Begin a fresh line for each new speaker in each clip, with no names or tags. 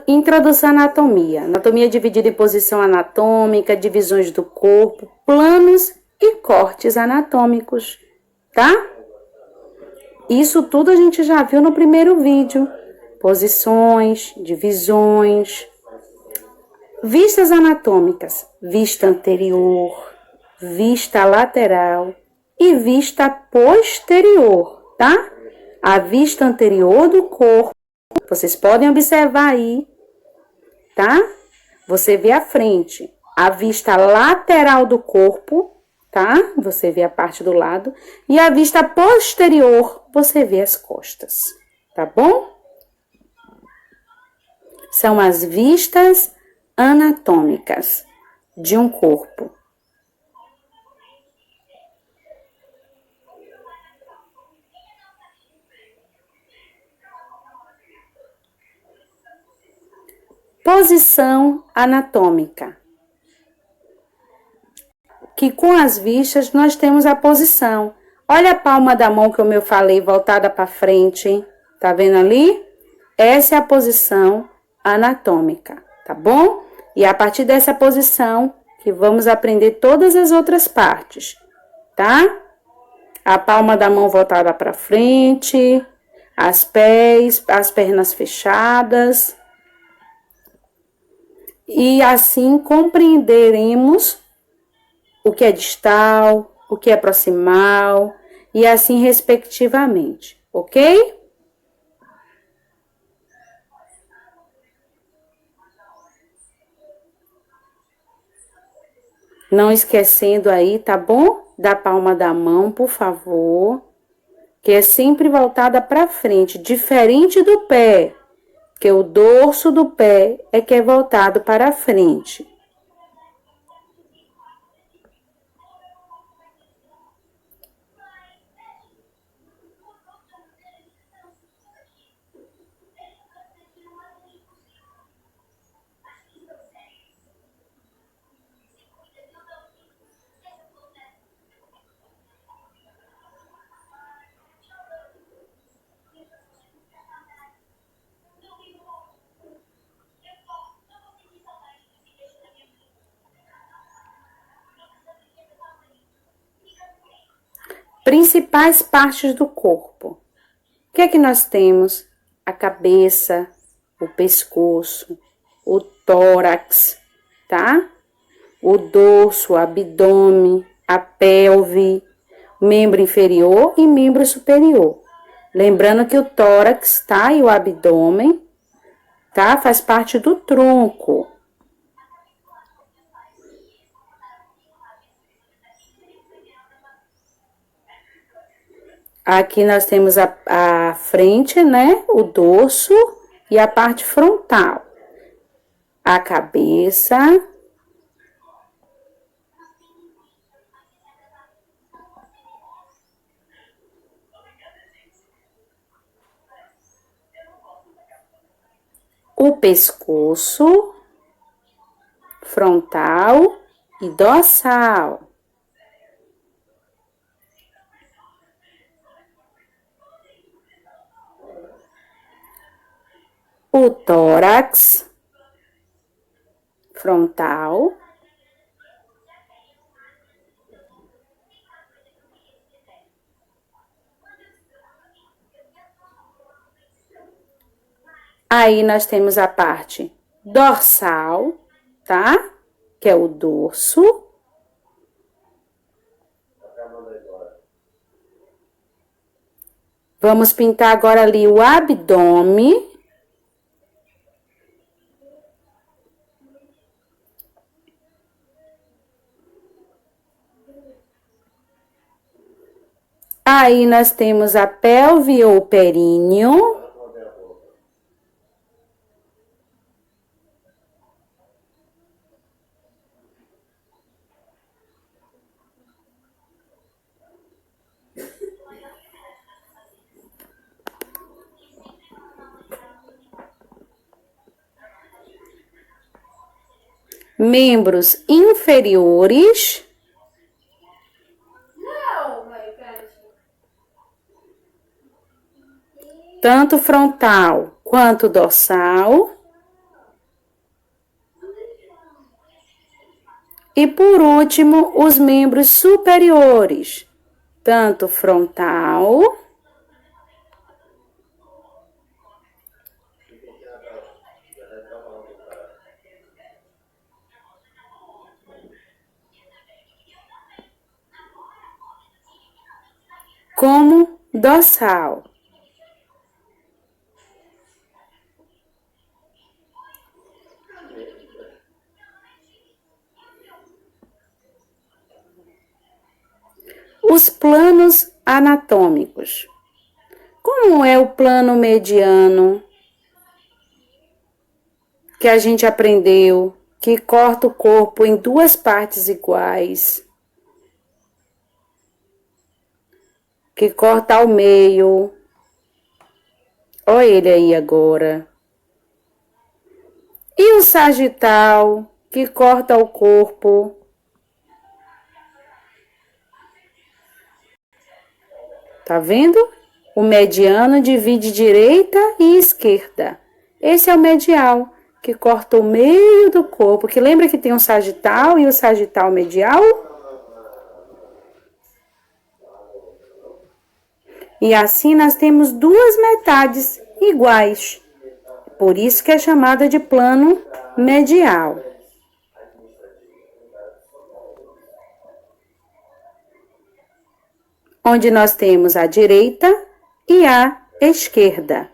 Introdução à anatomia. Anatomia dividida em posição anatômica, divisões do corpo, planos e cortes anatômicos, tá? Isso tudo a gente já viu no primeiro vídeo. Posições, divisões. Vistas anatômicas. Vista anterior, vista lateral e vista posterior, tá? A vista anterior do corpo. Vocês podem observar aí, tá? Você vê a frente, a vista lateral do corpo, tá? Você vê a parte do lado. E a vista posterior, você vê as costas, tá bom? São as vistas anatômicas de um corpo. Posição anatômica. Que com as vistas nós temos a posição. Olha a palma da mão que eu falei voltada para frente, hein? Tá vendo ali? Essa é a posição anatômica, tá bom? E é a partir dessa posição que vamos aprender todas as outras partes, tá? A palma da mão voltada para frente, as pernas fechadas. E assim compreenderemos o que é distal, o que é proximal, e assim respectivamente, ok? Não esquecendo aí, tá bom? Da palma da mão, por favor, que é sempre voltada para frente, diferente do pé, que o dorso do pé é que é voltado para frente. Principais partes do corpo. O que é que nós temos? A cabeça, o pescoço, o tórax, tá? O dorso, o abdômen, a pelve, membro inferior e membro superior. Lembrando que o tórax, tá? E o abdômen, tá? Faz parte do tronco. Aqui nós temos a frente, né? O dorso e a parte frontal. A cabeça. O pescoço, frontal e dorsal. O tórax, frontal. Aí nós temos a parte dorsal, tá? Que é o dorso. Vamos pintar agora ali o abdômen. Aí nós temos a pelve ou períneo. Membros inferiores. Tanto frontal quanto dorsal. E por último, os membros superiores, tanto frontal como dorsal. Os planos anatômicos. Como é o plano mediano que a gente aprendeu, que corta o corpo em duas partes iguais, que corta ao meio. Olha ele aí agora. E o sagital, que corta o corpo. Tá vendo? O mediano divide direita e esquerda. Esse é o medial, que corta o meio do corpo. Que lembra que tem um sagital e o sagital medial? E assim nós temos duas metades iguais. Por isso que é chamada de plano medial. Onde nós temos a direita e a esquerda.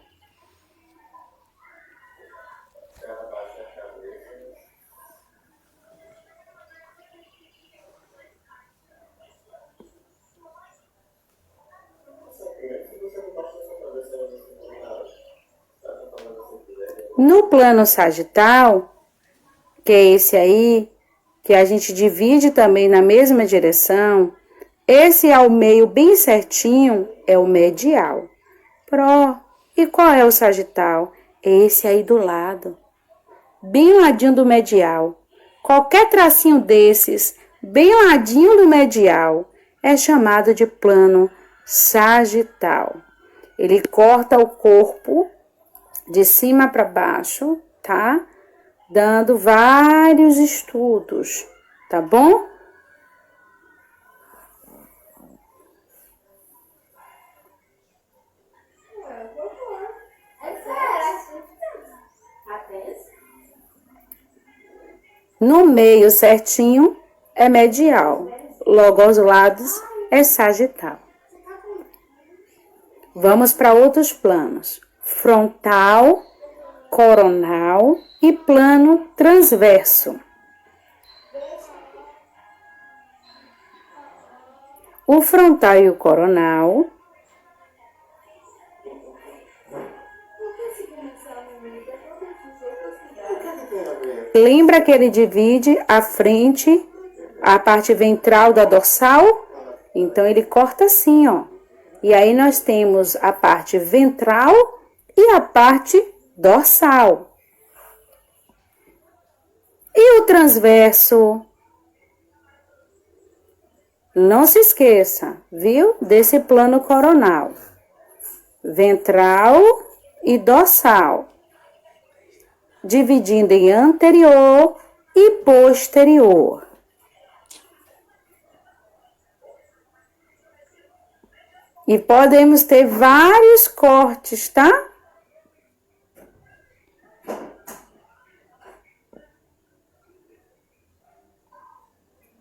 No plano sagital, que é esse aí, que a gente divide também na mesma direção, esse ao meio bem certinho é o medial. E qual é o sagital? Esse aí do lado, bem ladinho do medial. Qualquer tracinho desses, bem ladinho do medial, é chamado de plano sagital. Ele corta o corpo de cima para baixo, tá? Dando vários estudos, tá bom? No meio certinho é medial, logo aos lados é sagital. Vamos para outros planos: frontal, coronal e plano transverso. O frontal e o coronal lembra que ele divide a frente, a parte ventral da dorsal? Então ele corta assim, ó. E aí nós temos a parte ventral e a parte dorsal. E o transverso? Não se esqueça, viu? Desse plano coronal. Ventral e dorsal. Dividindo em anterior e posterior. E podemos ter vários cortes, tá?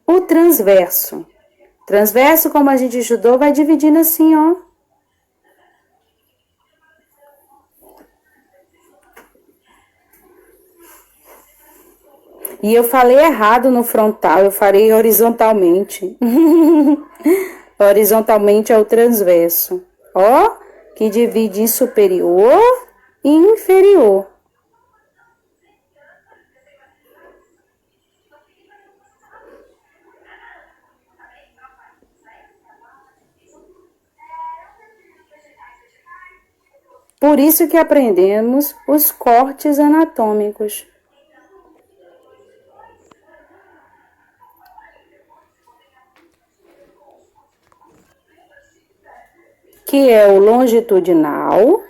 O transverso. Transverso, como a gente estudou, vai dividindo assim, ó. E eu falei errado no frontal, eu falei horizontalmente. Horizontalmente é o transverso, ó, que divide em superior e inferior. Por isso que aprendemos os cortes anatômicos. Que é o longitudinal,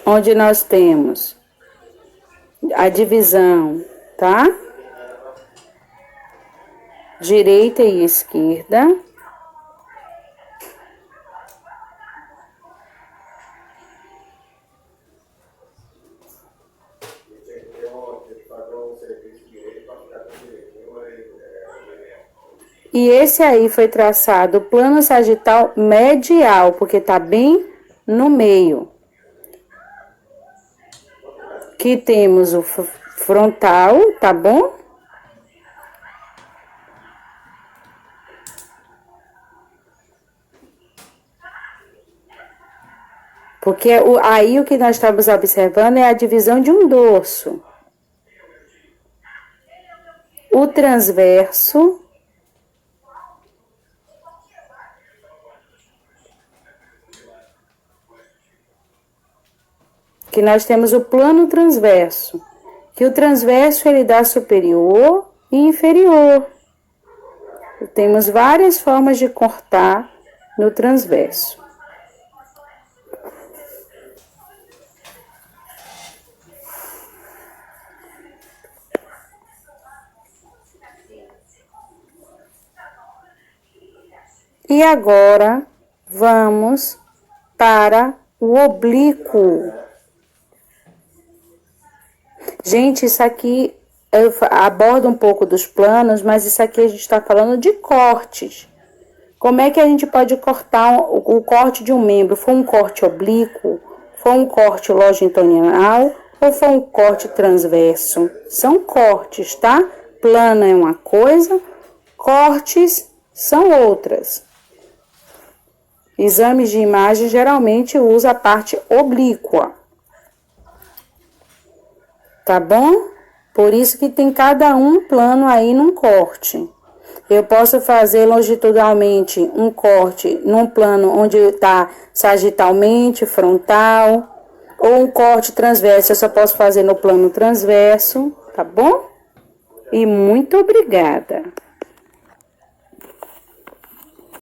onde nós temos a divisão, tá? Direita e esquerda. E esse aí foi traçado o plano sagital medial, porque tá bem no meio. Aqui temos o frontal, tá bom? Porque aí o que nós estamos observando é a divisão de um dorso. O transverso. Que nós temos o plano transverso. Que o transverso ele dá superior e inferior. Temos várias formas de cortar no transverso. E agora, vamos para o oblíquo. Gente, isso aqui, eu abordo um pouco dos planos, mas isso aqui a gente está falando de cortes. Como é que a gente pode cortar o corte de um membro? Foi um corte oblíquo? Foi um corte longitudinal? Ou foi um corte transverso? São cortes, tá? Plano é uma coisa, cortes são outras. Exames de imagem geralmente usa a parte oblíqua. Tá bom? Por isso que tem cada um plano aí num corte. Eu posso fazer longitudinalmente um corte num plano onde está sagitalmente, frontal, ou um corte transverso, eu só posso fazer no plano transverso, tá bom? E muito obrigada!